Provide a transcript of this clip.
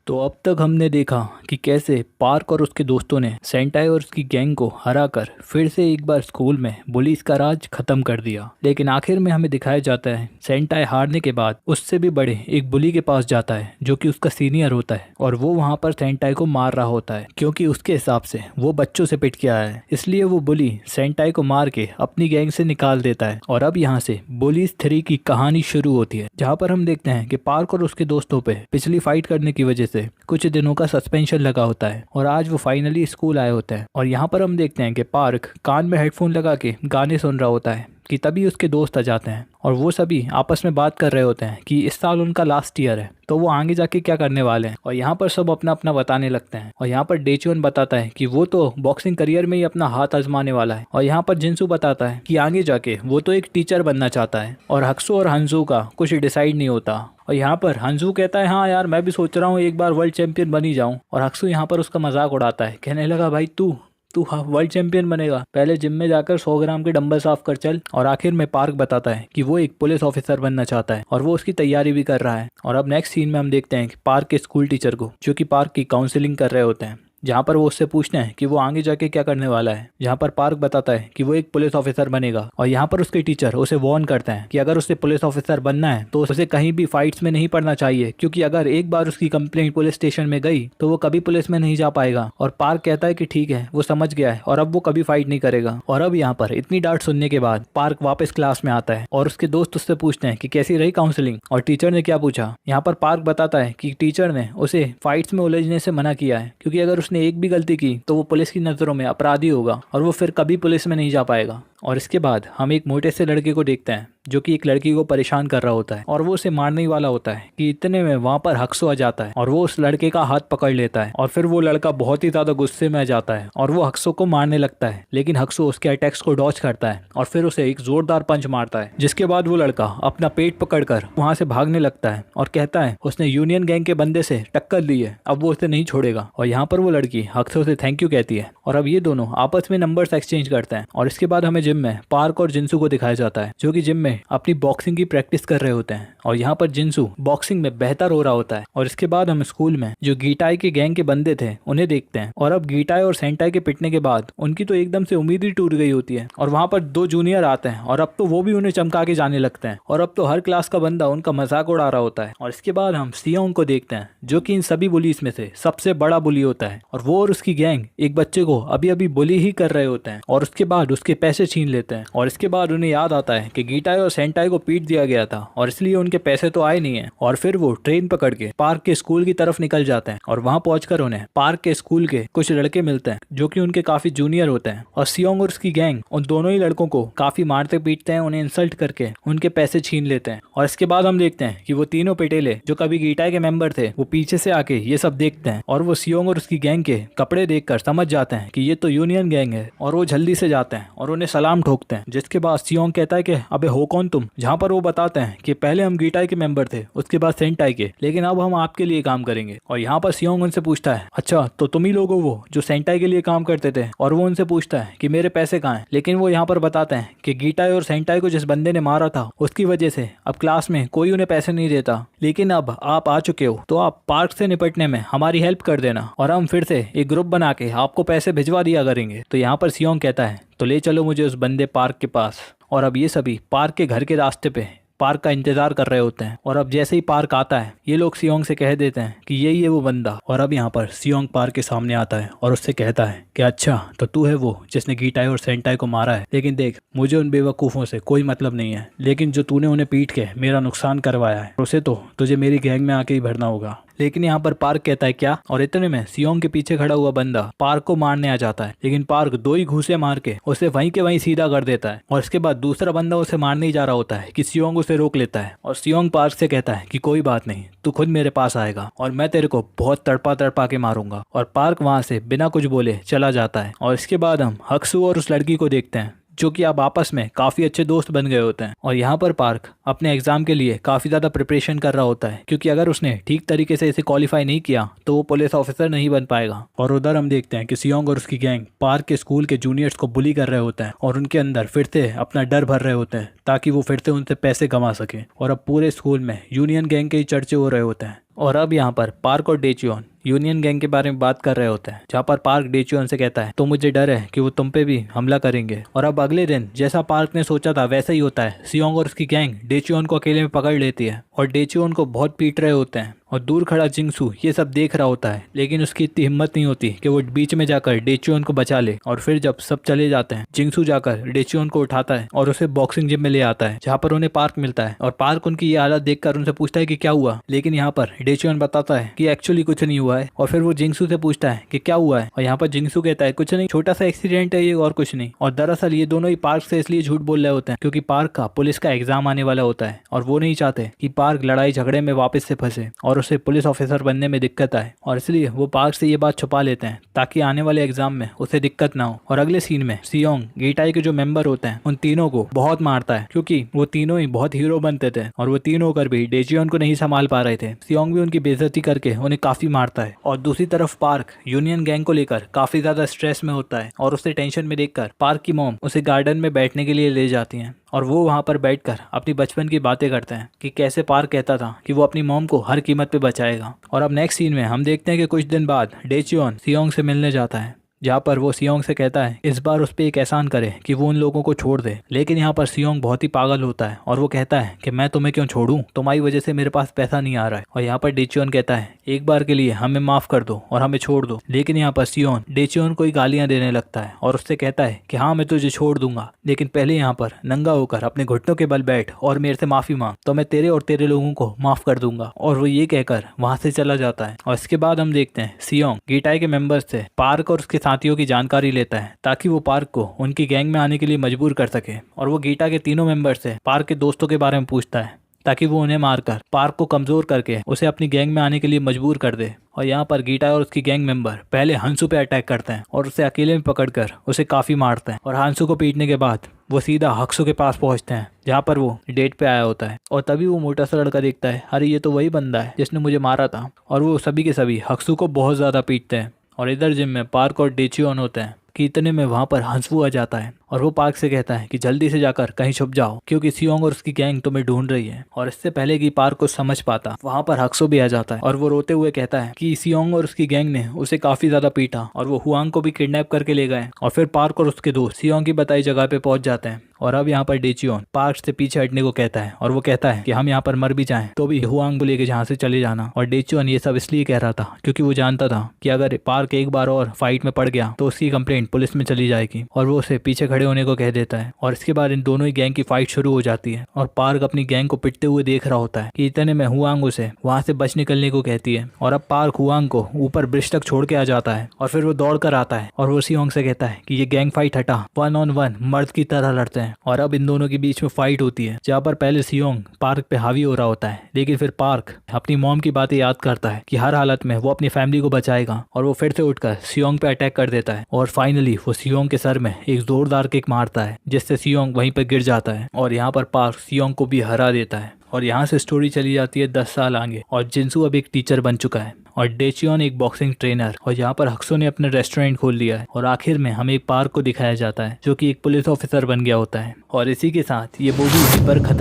तो अब तक हमने देखा कि कैसे पार्क और उसके दोस्तों ने सेंटाई और उसकी गैंग को हराकर फिर से एक बार स्कूल में बुलीज का राज खत्म कर दिया। लेकिन आखिर में हमें दिखाया जाता है सेंटाई हारने के बाद उससे भी बड़े एक बुली के पास जाता है जो कि उसका सीनियर होता है, और वो वहां पर सेंटाई को मार रहा होता है क्योंकि उसके हिसाब से वो बच्चों से पिट के आया है। इसलिए वो बुली सेंटाई को मार के अपनी गैंग से निकाल देता है। और अब यहाँ से बुलीज 3 की कहानी शुरू होती है, जहाँ पर हम देखते हैं कि पार्क और उसके दोस्तों पे पिछली फाइट करने की वजह से कुछ दिनों का सस्पेंशन लगा होता है और आज वो फाइनली स्कूल आए होते हैं। और यहाँ पर हम देखते हैं कि पार्क कान में हेडफोन लगा के गाने सुन रहा होता है कि तभी उसके दोस्त आ जाते हैं और वो सभी आपस में बात कर रहे होते हैं कि इस साल उनका लास्ट ईयर है, तो वो आगे जाके क्या करने वाले हैं। और यहाँ पर सब अपना अपना बताने लगते हैं। और यहाँ पर डेचुन बताता है कि वो तो बॉक्सिंग करियर में ही अपना हाथ आजमाने वाला है। और यहाँ पर जिनसू बताता है कि आगे जाके वो तो एक टीचर बनना चाहता है। और हक्सू और हंजू का कुछ डिसाइड नहीं होता। और यहाँ पर हंजू कहता है हाँ यार मैं भी सोच रहा हूँ एक बार वर्ल्ड चैंपियन बन ही जाऊँ। और हक्सू यहाँ पर उसका मजाक उड़ाता है, कहने लगा भाई तू वर्ल्ड चैंपियन बनेगा, पहले जिम में जाकर 100 ग्राम के डंबल साफ कर चल। और आखिर में पार्क बताता है कि वो एक पुलिस ऑफिसर बनना चाहता है और वो उसकी तैयारी भी कर रहा है। और अब नेक्स्ट सीन में हम देखते हैं कि पार्क के स्कूल टीचर को, जो कि पार्क की काउंसलिंग कर रहे होते हैं, जहाँ पर वो उससे पूछते हैं कि वो आगे जाके क्या करने वाला है। जहाँ पर पार्क बताता है कि वो एक पुलिस ऑफिसर बनेगा। और यहाँ पर उसके टीचर उसे वार्न करते हैं कि अगर उसे पुलिस ऑफिसर बनना है तो उसे कहीं भी फाइट्स में नहीं पड़ना चाहिए, क्योंकि अगर एक बार उसकी कंप्लेंट पुलिस स्टेशन में गई तो वो कभी पुलिस में नहीं जा पाएगा। और पार्क कहता है कि ठीक है, वो समझ गया है और अब वो कभी फाइट नहीं करेगा। और अब यहाँ पर इतनी डांट सुनने के बाद पार्क वापस क्लास में आता है और उसके दोस्त उससे पूछते हैं कि कैसी रही काउंसलिंग और टीचर ने क्या पूछा। यहाँ पर पार्क बताता है कि टीचर ने उसे फाइट्स में उलझने से मना किया है, क्योंकि अगर उसने एक भी गलती की तो वो पुलिस की नजरों में अपराधी होगा और वो फिर कभी पुलिस में नहीं जा पाएगा। और इसके बाद हम एक मोटे से लड़के को देखते हैं जो कि एक लड़की को परेशान कर रहा होता है और वो उसे मारने ही वाला होता है कि इतने में वहां पर हक्सू आ जाता है और वो उस लड़के का हाथ पकड़ लेता है। और फिर वो लड़का बहुत ही ज्यादा गुस्से में आ जाता है और वो हक्सू को मारने लगता है, लेकिन हक्सू उसके अटैक्स को डॉज करता है और फिर उसे एक जोरदार पंच मारता है। जिसके बाद वो लड़का अपना पेट पकड़कर वहां से भागने लगता है और कहता है उसने यूनियन गैंग के बंदे से टक्कर ली है, अब वो उसे नहीं छोड़ेगा। और यहाँ पर वो लड़की हक्सू से थैंक यू कहती है और अब ये दोनों आपस में नंबर्स एक्सचेंज करते हैं। और इसके बाद हमें जिम में पार्क और जिनसू को दिखाया जाता है जो कि जिम में अपनी बॉक्सिंग की प्रैक्टिस कर रहे होते हैं। और यहाँ पर जिनसू बॉक्सिंग में बेहतर हो रहा होता है। और इसके बाद हम स्कूल में जो गीटाई के गैंग के बंदे थे उन्हें देखते हैं। और अब गीटाई और सेंटाई के पिटने के बाद उनकी तो एकदम से उम्मीद ही टूट गई होती है। और वहाँ पर 2 जूनियर आते हैं और अब तो वो भी उन्हें चमका के जाने लगते हैं और अब तो हर क्लास का बंदा उनका मजाक उड़ा रहा होता है। और इसके बाद हम सियोंग को देखते हैं जो कि इन सभी बुलीज में से सबसे बड़ा बुली होता है। और वो और उसकी गैंग एक बच्चे को अभी अभी बुली ही कर रहे होते हैं और उसके बाद उसके पैसे छीन लेते हैं। और इसके बाद उन्हें याद आता है कि गीटाई और सेंटाई को पीट दिया गया था और इसलिए उनके पैसे तो आए नहीं है। और फिर वो ट्रेन पकड़ के पार्क के स्कूल की तरफ निकल जाते हैं और वहां पहुंचकर उन्हें पार्क के स्कूल के कुछ लड़के मिलते हैं जो कि उनके काफी जूनियर होते हैं। और सियोंग और उसकी गैंग उन दोनों ही लड़कों को काफी मारते पीटते हैं, उन्हें इंसल्ट करके उनके पैसे छीन लेते हैं। और इसके बाद हम देखते हैं कि वो तीनों पिटेले जो कभी गीटाई के मेंबर थे वो पीछे से आके ये सब देखते हैं और वो सियोंग और उसकी गैंग के कपड़े देखकर समझ जाते हैं कि ये तो यूनियन गैंग है। और वो जल्दी से जाते हैं और उन्हें सलाम ठोकते हैं। जिसके बाद सियोंग कहता है कि अबे हो कौन तुम। जहाँ पर वो बताते हैं कि पहले हम गीटाई के मेंबर थे, उसके बाद सेंटाई के, लेकिन अब हम आपके लिए काम करेंगे। और यहाँ पर सियोंग उनसे पूछता है अच्छा तो तुम ही लोग हो वो जो सेंटाई के लिए काम करते थे। और वो उनसे पूछता है कि मेरे पैसे कहाँ हैं। लेकिन वो यहाँ पर बताते हैं कि गीटाई और सेंटाई को जिस बंदे ने मारा था उसकी वजह से अब क्लास में कोई उन्हें पैसे नहीं देता, लेकिन अब आप आ चुके हो तो आप पार्क से निपटने में हमारी हेल्प कर देना और हम फिर से एक ग्रुप बना के आपको पैसे भिजवा दिया करेंगे। तो यहाँ पर सियोंग कहता है तो ले चलो मुझे उस बंदे पार्क के पास। और अब ये सभी पार्क के घर के रास्ते पे पार्क का इंतजार कर रहे होते हैं। और अब जैसे ही पार्क आता है ये लोग सियोंग से कह देते हैं कि यही है वो बंदा। और अब यहाँ पर सियोंग पार्क के सामने आता है और उससे कहता है कि अच्छा तो तू है वो जिसने गीटाई और सेंटाई को मारा है, लेकिन देख मुझे उन बेवकूफ़ों से कोई मतलब नहीं है, लेकिन जो तूने उन्हें पीट के मेरा नुकसान करवाया है उसे तो तुझे मेरी गैंग में आके ही भरना होगा। लेकिन यहाँ पर पार्क कहता है क्या। और इतने में सियोंग के पीछे खड़ा हुआ बंदा पार्क को मारने आ जाता है, लेकिन पार्क 2 ही घूंसे मार के उसे वहीं के वहीं सीधा कर देता है। और इसके बाद दूसरा बंदा उसे मारने ही जा रहा होता है कि सियोंग उसे रोक लेता है। और सियोंग पार्क से कहता है कि कोई बात नहीं, तू खुद मेरे पास आएगा और मैं तेरे को बहुत तड़पा तड़पा के मारूंगा। और पार्क वहां से बिना कुछ बोले चला जाता है। और इसके बाद हम हक्सू और उस लड़की को देखते हैं जो कि अब आपस में काफी अच्छे दोस्त बन गए होते हैं। और यहाँ पर पार्क अपने एग्जाम के लिए काफी ज्यादा प्रिपरेशन कर रहा होता है, क्योंकि अगर उसने ठीक तरीके से इसे क्वालिफाई नहीं किया तो वो पुलिस ऑफिसर नहीं बन पाएगा। और उधर हम देखते हैं कि सियोंग और उसकी गैंग पार्क के स्कूल के जूनियर्स को बुली कर रहे होते हैं और उनके अंदर फिर से अपना डर भर रहे होते हैं ताकि वो फिर से उनसे पैसे कमा सके। और अब पूरे स्कूल में यूनियन गैंग के ही चर्चे हो रहे होते हैं। और अब यहाँ पर पार्क और डेचियोन यूनियन गैंग के बारे में बात कर रहे होते हैं, जहाँ पर पार्क डेचियोन से कहता है तो मुझे डर है कि वो तुम पे भी हमला करेंगे। और अब अगले दिन जैसा पार्क ने सोचा था वैसा ही होता है। सियोंग और उसकी गैंग डेचियोन को अकेले में पकड़ लेती है और डेचियोन को बहुत पीट रहे होते हैं और दूर खड़ा जिंगसू ये सब देख रहा होता है, लेकिन उसकी इतनी हिम्मत नहीं होती कि वो बीच में जाकर डेचियोन को बचा ले। और फिर जब सब चले जाते हैं, जिंगसू जाकर डेचियोन को उठाता है और उसे बॉक्सिंग जिम में ले आता है, जहाँ पर उन्हें पार्क मिलता है। और पार्क उनकी ये हालत देखकर उनसे पूछता है कि क्या हुआ, लेकिन यहाँ पर डेचियोन बताता है कि एक्चुअली कुछ नहीं हुआ है। और फिर वो जिंगसू से पूछता है कि क्या हुआ है, और यहाँ पर जिंगसू कहता है कुछ नहीं, छोटा सा एक्सीडेंट है ये और कुछ नहीं। और दरअसल ये दोनों ही पार्क से इसलिए झूठ बोल रहे होते हैं क्योंकि पार्क का पुलिस का एग्जाम आने वाला होता है और वो नहीं चाहते कि पार्क लड़ाई झगड़े में वापस से फंसे और उसे पुलिस ऑफिसर बनने में दिक्कत आए, और इसलिए वो पार्क से ये बात छुपा लेते हैं ताकि आने वाले एग्जाम में उसे दिक्कत ना हो। और अगले सीन में सियोंग गीटाई के जो मेंबर होते हैं उन तीनों को बहुत मारता है क्योंकि वो तीनों ही बहुत हीरो बनते थे और वो तीनों होकर भी डेचियोन को नहीं संभाल पा रहे थे। सियोंग भी उनकी बेइज्जती करके उन्हें काफी मारता है। और दूसरी तरफ पार्क यूनियन गैंग को लेकर काफी ज्यादा स्ट्रेस में होता है और उसे टेंशन में देखकर पार्क की मॉम उसे गार्डन में बैठने के लिए ले जाती हैं और वो वहाँ पर बैठकर अपनी बचपन की बातें करते हैं कि कैसे पार्क कहता था कि वो अपनी मॉम को हर कीमत पे बचाएगा। और अब नेक्स्ट सीन में हम देखते हैं कि कुछ दिन बाद डेचियोन सियोंग से मिलने जाता है, जहाँ पर वो सियोंग से कहता है इस बार उस पर एक एहसान करे कि वो उन लोगों को छोड़ दे। लेकिन यहाँ पर सियोंग बहुत ही पागल होता है और वो कहता है कि मैं तुम्हें क्यों छोड़ूं, तुम्हारी वजह से मेरे पास पैसा नहीं आ रहा है। और यहाँ पर डेचियोन कहता है एक बार के लिए हमें माफ कर दो और हमें छोड़ दो। लेकिन यहाँ पर सियोन डेचियोन को ही गालियां देने लगता है और उससे कहता है कि हाँ मैं तुझे छोड़ दूंगा, लेकिन पहले यहाँ पर नंगा होकर अपने घुटनों के बल बैठ और मेरे से माफी मांग, तो मैं तेरे और तेरे लोगों को माफ कर दूंगा। और वो ये कहकर वहां से चला जाता है। और इसके बाद हम देखते हैं सियोंग गीटाई के मेंबर्स से पार्क और उसके साथियों की जानकारी लेता है ताकि वो पार्क को उनकी गैंग में आने के लिए मजबूर कर सके। और वो गीटा के तीनों मेंबर से पार्क के दोस्तों के बारे में पूछता है ताकि वो उन्हें मारकर पार्क को कमजोर करके उसे अपनी गैंग में आने के लिए मजबूर कर दे। और यहाँ पर गीटा और उसकी गैंग मेंबर पहले हंसू पे अटैक करते हैं और उसे अकेले में पकड़कर उसे काफी मारते हैं। और हंसू को पीटने के बाद वो सीधा हक्सू के पास पहुंचते हैं जहाँ पर वो डेट पे आया होता है। और तभी वो मोटा सा लड़का देखता है अरे ये तो वही बंदा है जिसने मुझे मारा था। और वो सभी के सभी हक्सू को बहुत ज्यादा पीटते हैं। और इधर जिम में पार्क और डेचियोन होते हैं कि इतने में वहां पर हंसू आ जाता है और वो पार्क से कहता है कि जल्दी से जाकर कहीं छुप जाओ क्योंकि सियोंग और उसकी गैंग तुम्हें ढूंढ रही है। और इससे पहले कि पार्क को समझ पाता वहां पर हक्सू भी आ जाता है और वो रोते हुए कहता है कि सियोंग और उसकी गैंग ने उसे काफी ज्यादा पीटा और वो हुआंग को भी किडनैप करके ले गए। और फिर पार्क और उसके दोस्त सियोंग की बताई जगह पे पहुंच जाते हैं। और अब यहाँ पर डेचियोन पार्क से पीछे हटने को कहता है और वो कहता है कि हम यहाँ पर मर भी जाएं तो भी हुआंग को लेके यहाँ से चले जाना। और डेचियोन ये सब इसलिए कह रहा था क्योंकि वो जानता था कि अगर पार्क एक बार और फाइट में पड़ गया तो उसकी कंप्लेंट पुलिस में चली जाएगी और वो उसे पीछे खड़े होने को कह देता है। और इसके बाद इन दोनों ही गैंग की फाइट शुरू हो जाती है और पार्क अपनी गैंग को पिटते हुए देख रहा होता है कि इतने में हुआंग उसे वहां से बच निकलने को कहती है। और अब पार्क हुआंग को ऊपर ब्रिज तक छोड़ के आ जाता है और फिर वो दौड़ कर आता है और वो सियोंग से कहता है कि ये गैंग फाइट हटा, 1-on-1 मर्द की तरह लड़ते हैं। और अब इन दोनों के बीच में फाइट होती है जहाँ पर पहले सियोंग पार्क पे हावी हो रहा होता है, लेकिन फिर पार्क अपनी मॉम की बातें याद करता है कि हर हालत में वो अपनी फैमिली को बचाएगा और वो फिर से उठकर सियोंग पे अटैक कर देता है। और फाइनली वो सियोंग के सर में एक जोरदार किक मारता है जिससे सियोंग वहीं पर गिर जाता है। और यहाँ पर पार्क सियोंग को भी हरा देता है। और यहाँ से स्टोरी चली जाती है 10 साल आगे और जिंसू अब एक टीचर बन चुका है और डेचियोन एक बॉक्सिंग ट्रेनर। और यहाँ पर हक्सू ने अपना रेस्टोरेंट खोल लिया है। और आखिर में हमें एक पार्क को दिखाया जाता है जो कि एक पुलिस ऑफिसर बन गया होता है। और इसी के साथ ये मूवी यहीं पर खत्म